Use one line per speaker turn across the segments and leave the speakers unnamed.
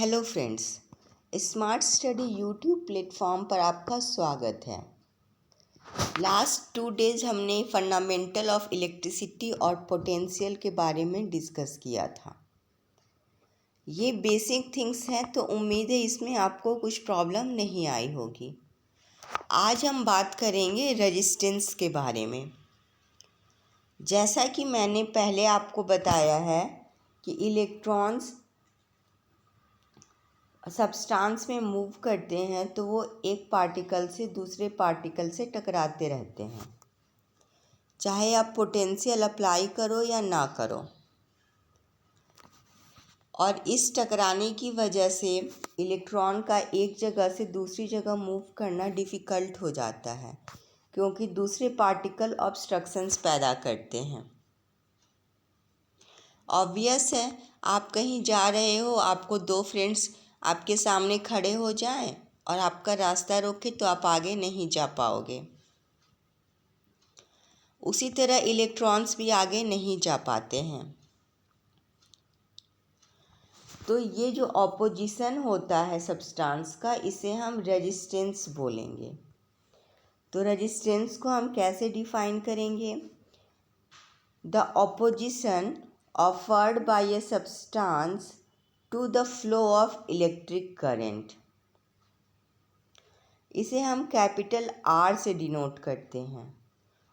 Hello friends, smart study YouTube platform पर आपका स्वागत है। लास्ट 2 डेज़ हमने फंडामेंटल ऑफ इलेक्ट्रिसिटी और पोटेंशियल के बारे में डिस्कस किया था। ये बेसिक थिंग्स हैं, तो उम्मीद है इसमें आपको कुछ प्रॉब्लम नहीं आई होगी। आज हम बात करेंगे रेजिस्टेंस के बारे में। जैसा कि मैंने पहले आपको बताया है कि इलेक्ट्रॉन्स सब्सटेंस में मूव करते हैं तो वो एक पार्टिकल से दूसरे पार्टिकल से टकराते रहते हैं, चाहे आप पोटेंशियल अप्लाई करो या ना करो। और इस टकराने की वजह से इलेक्ट्रॉन का एक जगह से दूसरी जगह मूव करना डिफ़िकल्ट हो जाता है, क्योंकि दूसरे पार्टिकल ऑब्स्ट्रक्शंस पैदा करते हैं। ऑब्वियस है, आप कहीं जा रहे हो, आपको 2 फ्रेंड्स आपके सामने खड़े हो जाएं और आपका रास्ता रोके तो आप आगे नहीं जा पाओगे। उसी तरह इलेक्ट्रॉन्स भी आगे नहीं जा पाते हैं। तो ये जो ऑपोजिशन होता है सब्सटेंस का, इसे हम रेजिस्टेंस बोलेंगे। तो रेजिस्टेंस को हम कैसे डिफाइन करेंगे? The opposition offered by a substance to the flow of electric current. इसे हम कैपिटल R से डिनोट करते हैं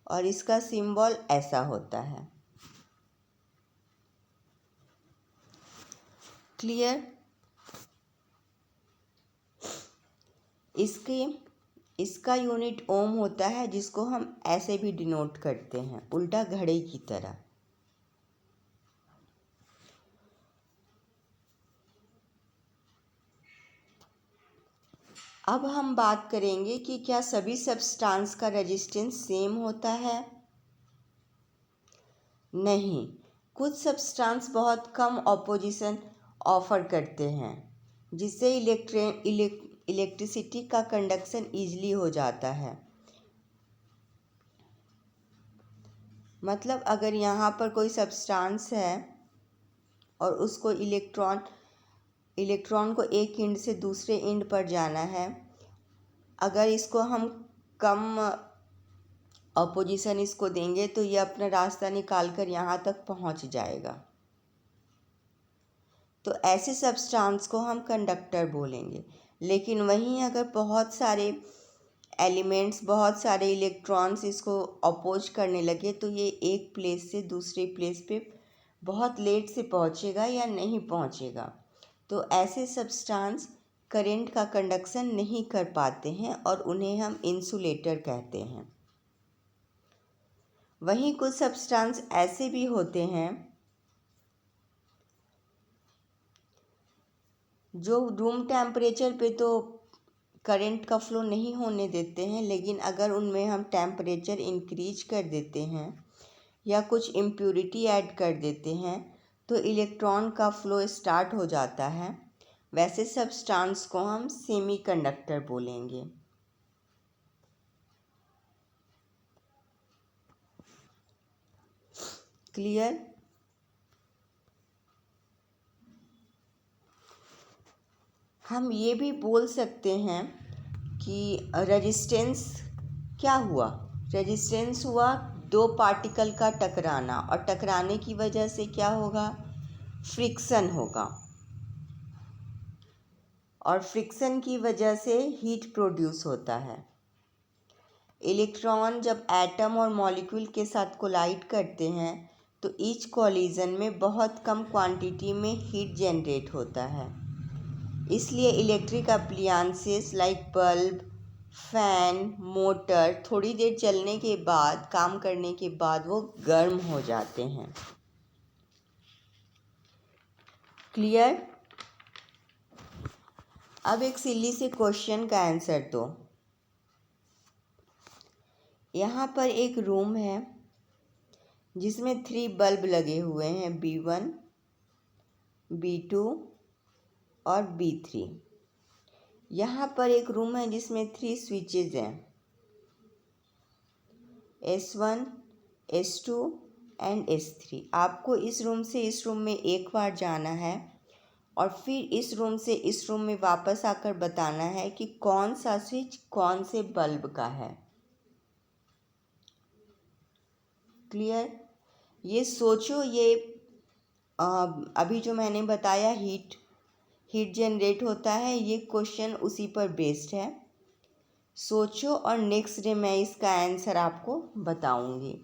और इसका सिंबल ऐसा होता है। क्लियर? इसका यूनिट ओम होता है, जिसको हम ऐसे भी डिनोट करते हैं, उल्टा घड़ी की तरह। अब हम बात करेंगे कि क्या सभी सब्सटेंस का रेजिस्टेंस सेम होता है? नहीं, कुछ सब्सटेंस बहुत कम ऑपोजिशन ऑफर करते हैं, जिससे इलेक्ट्रिसिटी का कंडक्शन ईजिली हो जाता है। मतलब अगर यहाँ पर कोई सब्सटेंस है और उसको इलेक्ट्रॉन को एक एंड से दूसरे एंड पर जाना है, अगर इसको हम कम ऑपोजिशन इसको देंगे तो ये अपना रास्ता निकाल कर यहाँ तक पहुँच जाएगा। तो ऐसे सब्सटेंस को हम कंडक्टर बोलेंगे। लेकिन वहीं अगर बहुत सारे एलिमेंट्स, बहुत सारे इलेक्ट्रॉन्स इसको अपोज करने लगे तो ये एक प्लेस से दूसरे प्लेस पे बहुत लेट से पहुँचेगा या नहीं पहुँचेगा। तो ऐसे सब्सटेंस करंट का कंडक्शन नहीं कर पाते हैं और उन्हें हम इंसुलेटर कहते हैं। वहीं कुछ सब्सटेंस ऐसे भी होते हैं जो रूम टेम्परेचर पे तो करंट का फ्लो नहीं होने देते हैं, लेकिन अगर उनमें हम टेम्परेचर इंक्रीज कर देते हैं या कुछ इम्प्यूरिटी ऐड कर देते हैं तो इलेक्ट्रॉन का फ्लो स्टार्ट हो जाता है। वैसे सब्सटेंस को हम सेमीकंडक्टर बोलेंगे। क्लियर? हम ये भी बोल सकते हैं कि रेजिस्टेंस क्या हुआ? रेजिस्टेंस हुआ 2 पार्टिकल का टकराना, और टकराने की वजह से क्या होगा? फ्रिक्शन होगा, और फ्रिक्शन की वजह से हीट प्रोड्यूस होता है। इलेक्ट्रॉन जब एटम और मॉलिक्यूल के साथ कोलाइड करते हैं तो ईच कोलिजन में बहुत कम क्वांटिटी में हीट जनरेट होता है। इसलिए electric appliances like bulb, fan, motor थोड़ी देर चलने के बाद, काम करने के बाद वो गर्म हो जाते हैं। क्लियर? अब एक सिली से क्वेश्चन का आंसर दो। यहाँ पर एक रूम है जिसमें 3 बल्ब लगे हुए हैं, B1, B2 और B3। यहाँ पर एक रूम है जिसमें 3 स्विचेज हैं, S1, S2 एंड S3। आपको इस रूम से इस रूम में एक बार जाना है और फिर इस रूम से इस रूम में वापस आकर बताना है कि कौन सा स्विच कौन से बल्ब का है। क्लियर? ये सोचो, ये अभी जो मैंने बताया हीट जनरेट होता है, ये क्वेश्चन उसी पर बेस्ड है। सोचो और नेक्स्ट डे मैं इसका आंसर आपको बताऊंगी।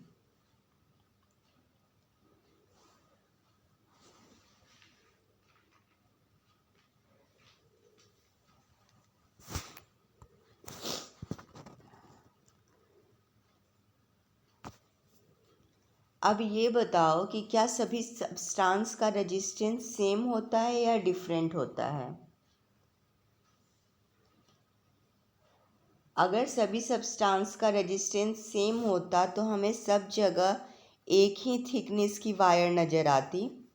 अब ये बताओ कि क्या सभी सब्सटेंस का रेजिस्टेंस सेम होता है या डिफरेंट होता है? अगर सभी सब्सटेंस का रेजिस्टेंस सेम होता तो हमें सब जगह एक ही थिकनेस की वायर नज़र आती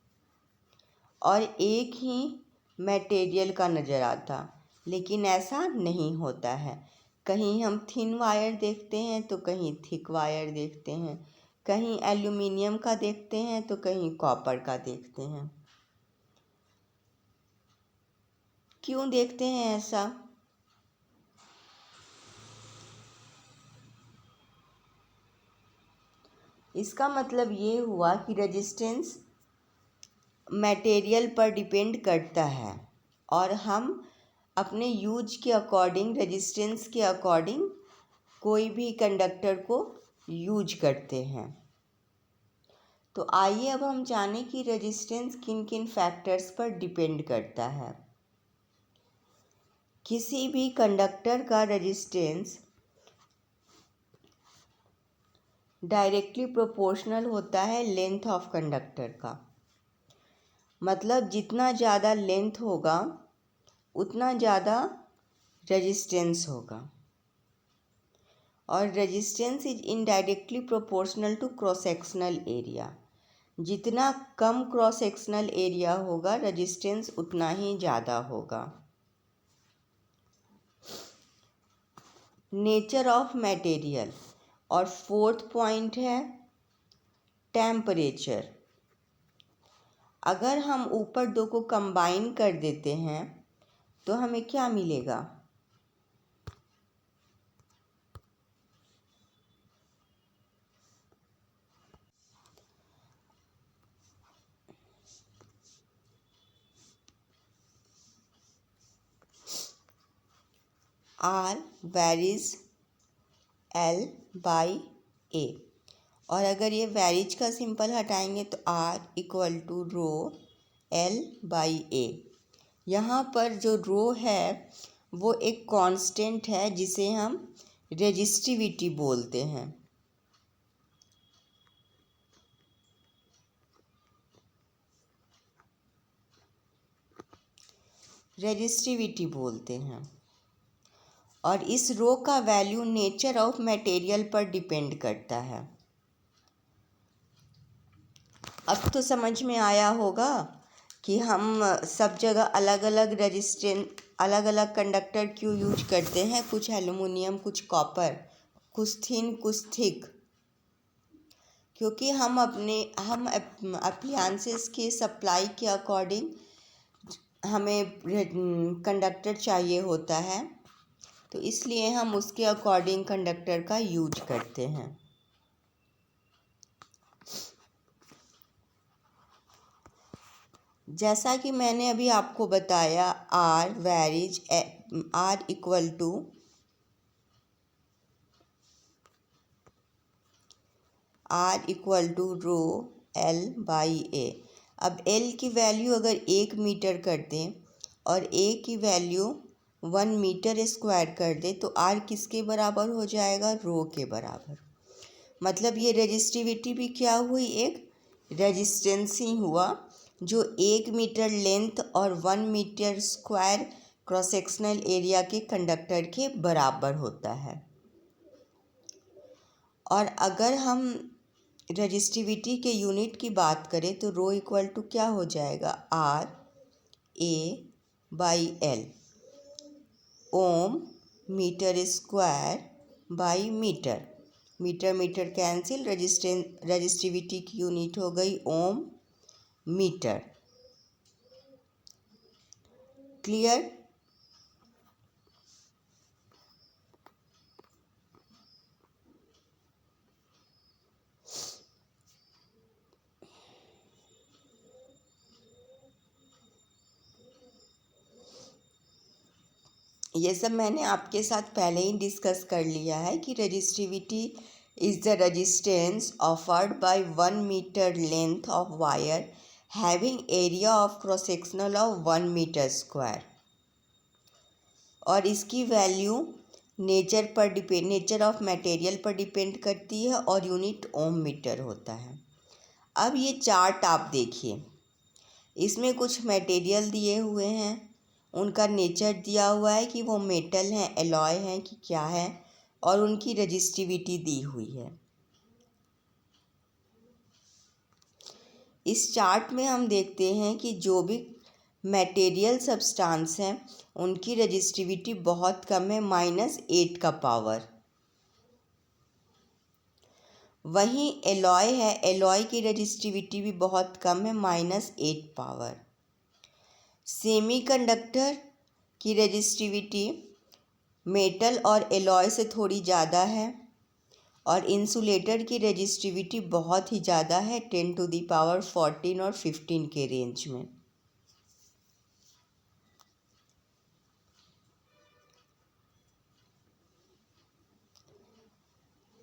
और एक ही मटेरियल का नज़र आता, लेकिन ऐसा नहीं होता है। कहीं हम थिन वायर देखते हैं तो कहीं थिक वायर देखते हैं, कहीं एल्यूमिनियम का देखते हैं तो कहीं कॉपर का देखते हैं। क्यों देखते हैं ऐसा? इसका मतलब ये हुआ कि रेजिस्टेंस मटेरियल पर डिपेंड करता है और हम अपने यूज के अकॉर्डिंग, रेजिस्टेंस के अकॉर्डिंग कोई भी कंडक्टर को यूज करते हैं। तो आइए अब हम जानें कि रेजिस्टेंस किन किन फैक्टर्स पर डिपेंड करता है। किसी भी कंडक्टर का रेजिस्टेंस डायरेक्टली प्रोपोर्शनल होता है लेंथ ऑफ कंडक्टर का। मतलब जितना ज़्यादा लेंथ होगा उतना ज़्यादा रेजिस्टेंस होगा, और resistance is indirectly proportional to cross sectional area. जितना कम क्रॉस सेक्शनल एरिया होगा रेजिस्टेंस उतना ही ज़्यादा होगा। Nature of material. और फोर्थ पॉइंट है टेम्परेचर। अगर हम ऊपर दो को कंबाइन कर देते हैं तो हमें क्या मिलेगा? R varies L by A। और अगर ये वैरिज का सिंपल हटाएंगे तो R equal to rho L by A। यहाँ पर जो रो है वो एक कांस्टेंट है जिसे हम रेजिस्टिविटी बोलते हैं। रेजिस्टिविटी बोलते हैं और इस रो का वैल्यू नेचर ऑफ मटेरियल पर डिपेंड करता है। अब तो समझ में आया होगा कि हम सब जगह अलग अलग कंडक्टर क्यों यूज करते हैं। कुछ एल्युमिनियम, कुछ कॉपर, कुछ थिन, कुछ थिक। क्योंकि हम अप्लायंसेस के सप्लाई के अकॉर्डिंग हमें कंडक्टर चाहिए होता है, तो इसलिए हम उसके अकॉर्डिंग कंडक्टर का यूज करते हैं। जैसा कि मैंने अभी आपको बताया, R equal to rho L by A। अब L की वैल्यू अगर 1 मीटर कर दें और A की वैल्यू 1 मीटर स्क्वायर कर दें तो R किसके बराबर हो जाएगा? रो के बराबर। मतलब ये रेजिस्टिविटी भी क्या हुई? एक रेजिस्टेंस ही हुआ जो 1 मीटर लेंथ और 1 metre square cross sectional area के कंडक्टर के बराबर होता है। और अगर हम रेजिस्टिविटी के यूनिट की बात करें तो रो इक्वल टू क्या हो जाएगा? RA by L। Ohm metre square by metre. Metre metre cancel, resistivity की यूनिट हो गई ओम मीटर। क्लियर। ये सब मैंने आपके साथ पहले ही डिस्कस कर लिया है कि resistivity is the resistance offered by 1 metre length of wire having area of cross sectional of 1 metre square. और इसकी वैल्यू नेचर ऑफ मटेरियल पर डिपेंड करती है और यूनिट ओम मीटर होता है। अब ये चार्ट आप देखिए, इसमें कुछ मटेरियल दिए हुए हैं, उनका नेचर दिया हुआ है कि वो मेटल हैं, एलॉय हैं कि क्या है, और उनकी रेजिस्टिविटी दी हुई है। इस चार्ट में हम देखते हैं कि जो भी मटेरियल सब्सटेंस हैं उनकी रेजिस्टिविटी बहुत कम है, -8 का पावर। वहीं एलॉय है, एलॉय की रेजिस्टिविटी भी बहुत कम है, -8 पावर। सेमीकंडक्टर की रेजिस्टिविटी मेटल और एलॉय से थोड़ी ज़्यादा है, और इंसुलेटर की रेजिस्टिविटी बहुत ही ज़्यादा है, 10⁻14 और 15 के रेंज में।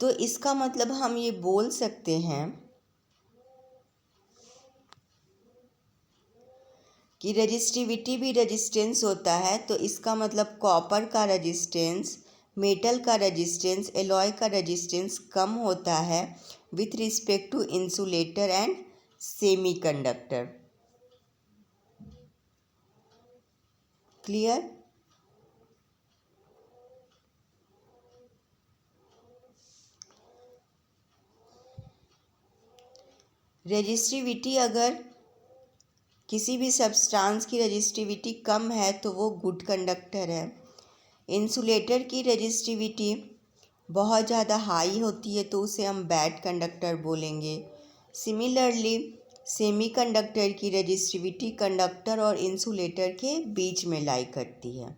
तो इसका मतलब हम ये बोल सकते हैं कि रेजिस्टिविटी भी रेजिस्टेंस होता है। तो इसका मतलब कॉपर का रेजिस्टेंस, मेटल का रेजिस्टेंस, एलॉय का रेजिस्टेंस कम होता है with respect to insulator and semiconductor. Clear. Resistivity, अगर किसी भी सब्सटेंस की रेजिस्टिविटी कम है तो वो गुड कंडक्टर है। इंसुलेटर की रेजिस्टिविटी बहुत ज़्यादा हाई होती है तो उसे हम बैड कंडक्टर बोलेंगे। सिमिलरली सेमीकंडक्टर की रेजिस्टिविटी कंडक्टर और इंसुलेटर के बीच में लाई करती है,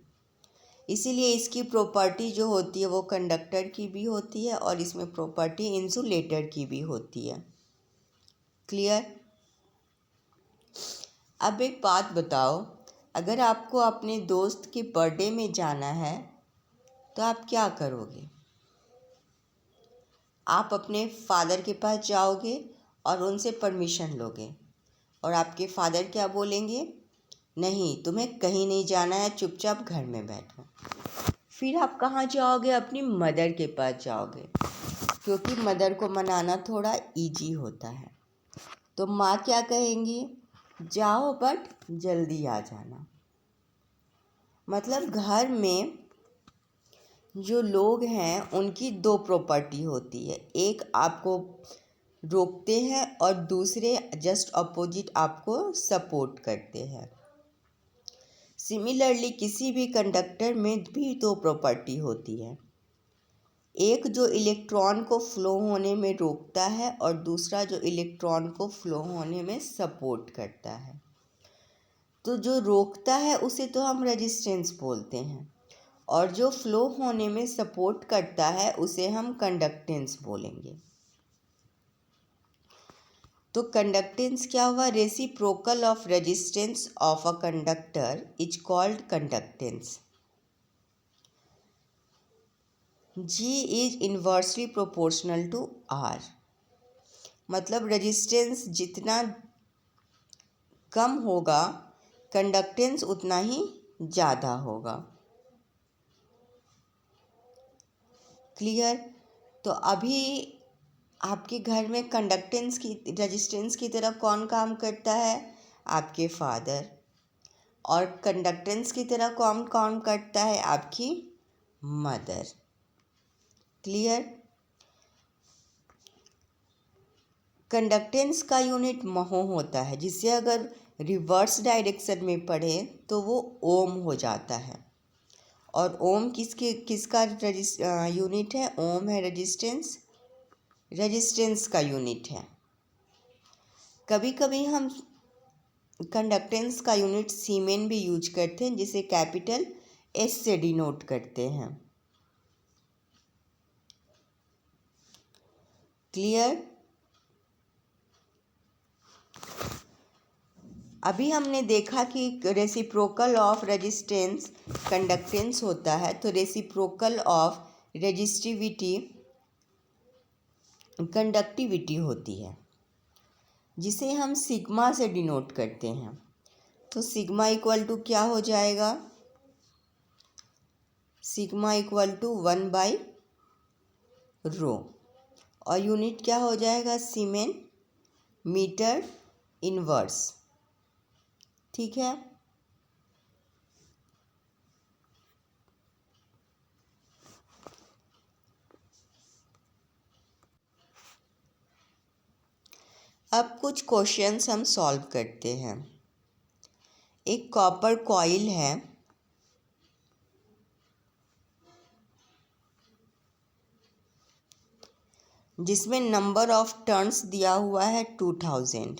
इसीलिए इसकी प्रॉपर्टी जो होती है वो कंडक्टर की भी होती है और इसमें प्रॉपर्टी इंसुलेटर की भी होती है। क्लियर। अब एक बात बताओ, अगर आपको अपने दोस्त के बर्थडे में जाना है तो आप क्या करोगे? आप अपने फादर के पास जाओगे और उनसे परमिशन लोगे, और आपके फादर क्या बोलेंगे? नहीं, तुम्हें कहीं नहीं जाना है, चुपचाप घर में बैठो। फिर आप कहाँ जाओगे? अपनी मदर के पास जाओगे, क्योंकि मदर को मनाना थोड़ा इजी होता है। तो माँ क्या कहेंगी? जाओ बट जल्दी आ जाना। मतलब घर में जो लोग हैं उनकी दो प्रॉपर्टी होती है, एक आपको रोकते हैं और दूसरे जस्ट अपोजिट आपको सपोर्ट करते हैं। सिमिलरली किसी भी कंडक्टर में भी दो प्रॉपर्टी होती है, एक जो इलेक्ट्रॉन को फ्लो होने में रोकता है और दूसरा जो इलेक्ट्रॉन को फ्लो होने में सपोर्ट करता है। तो जो रोकता है उसे तो हम रेजिस्टेंस बोलते हैं, और जो फ्लो होने में सपोर्ट करता है उसे हम कंडक्टेंस बोलेंगे। तो कंडक्टेंस क्या हुआ? Reciprocal of resistance of a conductor is called conductance. G is inversely proportional to R। मतलब रेजिस्टेंस जितना कम होगा कंडक्टेंस उतना ही ज़्यादा होगा। क्लियर। तो अभी आपके घर में कंडक्टेंस की रेजिस्टेंस की तरह कौन काम करता है? आपके फादर। और कंडक्टेंस की तरह कौन काम करता है? आपकी मदर। क्लियर। कंडक्टेंस का यूनिट महो होता है, जिसे अगर रिवर्स डायरेक्शन में पढ़े तो वो ओम हो जाता है। और ओम किसका यूनिट है? ओम है रेजिस्टेंस का यूनिट है। कभी कभी हम कंडक्टेंस का यूनिट सीमेन भी यूज करते हैं, जिसे कैपिटल एस से डिनोट करते हैं। क्लियर? अभी हमने देखा कि रेसिप्रोकल ऑफ रेजिस्टेंस कंडक्टेंस होता है, तो रेसिप्रोकल ऑफ रेजिस्टिविटी कंडक्टिविटी होती है, जिसे हम सिग्मा से डिनोट करते हैं। तो सिग्मा इक्वल टू क्या हो जाएगा? सिग्मा इक्वल टू 1/ρ, और यूनिट क्या हो जाएगा? सीमेन मीटर इनवर्स। ठीक है। अब कुछ क्वेश्चंस हम सॉल्व करते हैं। एक कॉपर कॉइल है जिसमें नंबर ऑफ टर्न्स दिया हुआ है 2000,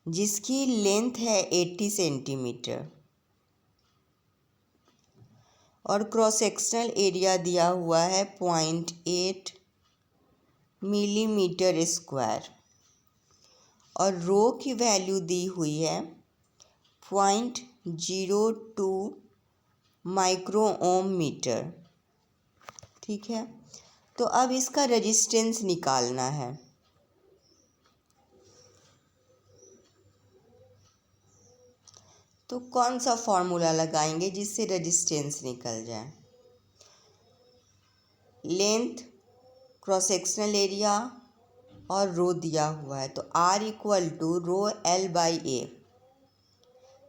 जिसकी लेंथ है 80 सेंटीमीटर, और क्रॉस सेक्शनल एरिया दिया हुआ है 0.8 मिलीमीटर स्क्वायर, और रो की वैल्यू दी हुई है 0.02 माइक्रो ओम मीटर। ठीक है। तो अब इसका रेजिस्टेंस निकालना है। तो कौन सा फॉर्मूला लगाएंगे जिससे रेजिस्टेंस निकल जाए? लेंथ, क्रॉस सेक्शनल एरिया और रो दिया हुआ है, तो R equal to row L/A।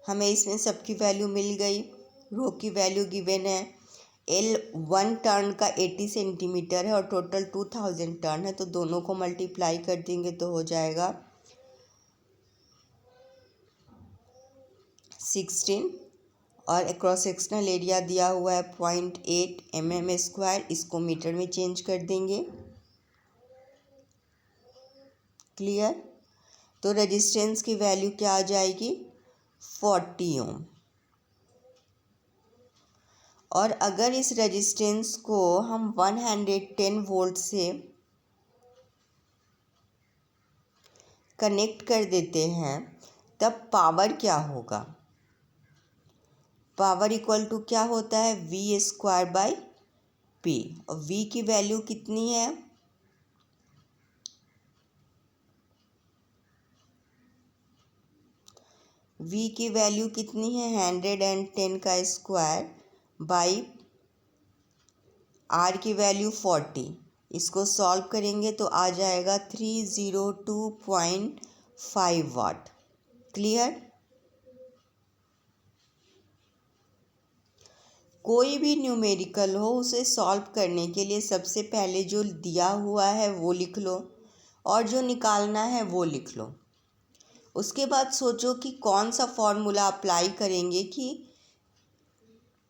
हमें इसमें सबकी वैल्यू मिल गई। रो की वैल्यू गिवन है, L 1 टर्न का 80 सेंटीमीटर है और टोटल 2000 टर्न है, तो दोनों को मल्टीप्लाई कर देंगे तो हो जाएगा 16, और क्रॉस सेक्शनल एरिया दिया हुआ है 0.8 mm², इसको मीटर में चेंज कर देंगे। क्लियर? तो रेजिस्टेंस की वैल्यू क्या आ जाएगी? 40 ओम। और अगर इस रेजिस्टेंस को हम 110 वोल्ट से कनेक्ट कर देते हैं, तब पावर क्या होगा? पावर इक्वल टू क्या होता है? V²/P, और V की वैल्यू कितनी है? V की वैल्यू कितनी है? 110 का स्क्वायर बाई R की वैल्यू 40। इसको सॉल्व करेंगे तो आ जाएगा 302.5 वाट। क्लियर? कोई भी न्यूमेरिकल हो, उसे सॉल्व करने के लिए सबसे पहले जो दिया हुआ है वो लिख लो, और जो निकालना है वो लिख लो। उसके बाद सोचो कि कौन सा फॉर्मूला अप्लाई करेंगे कि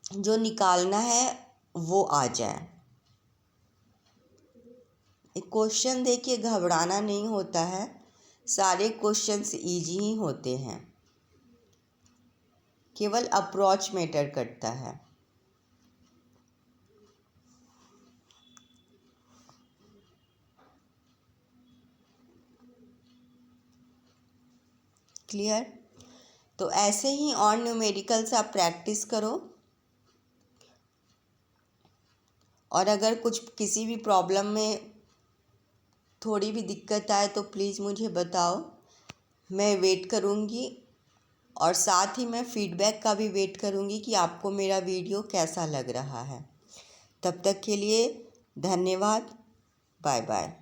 जो निकालना है वो आ जाए। एक क्वेश्चन देखिए, घबराना नहीं होता है, सारे क्वेश्चंस इजी ही होते हैं, केवल अप्रोच मैटर करता है। क्लियर? तो ऐसे ही और न्यूमेरिकल्स आप प्रैक्टिस करो, और अगर कुछ किसी भी प्रॉब्लम में थोड़ी भी दिक्कत आए तो प्लीज़ मुझे बताओ, मैं वेट करूँगी, और साथ ही मैं फीडबैक का भी वेट करूँगी कि आपको मेरा वीडियो कैसा लग रहा है। तब तक के लिए धन्यवाद। Bye bye.